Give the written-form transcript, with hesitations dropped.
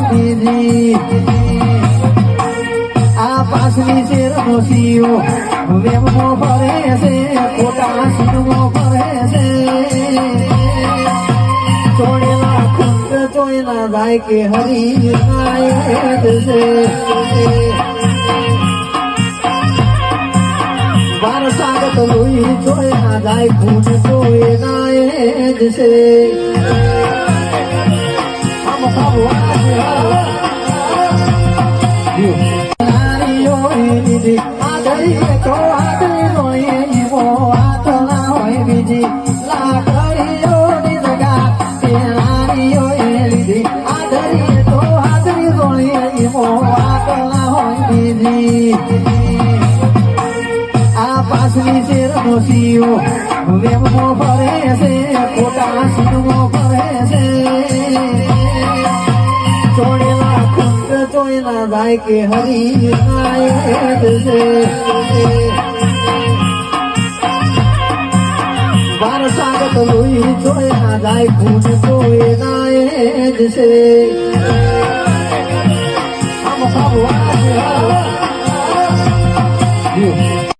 બીજી આ પાછલી શેરનો સીઓ વેમો ફરે છે ખોટા સીનો ફરે છે ચોળેલા ખુંડ ચોયલા જાય કે હરી નાયક છે બાર સાગત લોહી ચોયલા જાય ખુંડ ચોય નાયક છે આદરી તો આદરી હોય એવો આતલા હોય બીજી લાકડીઓ ની જગા તેનારીઓ એ લીધી આદરી તો આદરી હોય એવો આતલા હોય બીજી આ પાછલી શેરનો સીઓ વેમો ફરે છે ખોટા સીનો ફરે છે ચોળેલા ખુંડ ચોયલા જાય કે હરી નાયક છે બાર સાગત લોહી ચોયલા જાય ખુંડ ચોય નાયક છે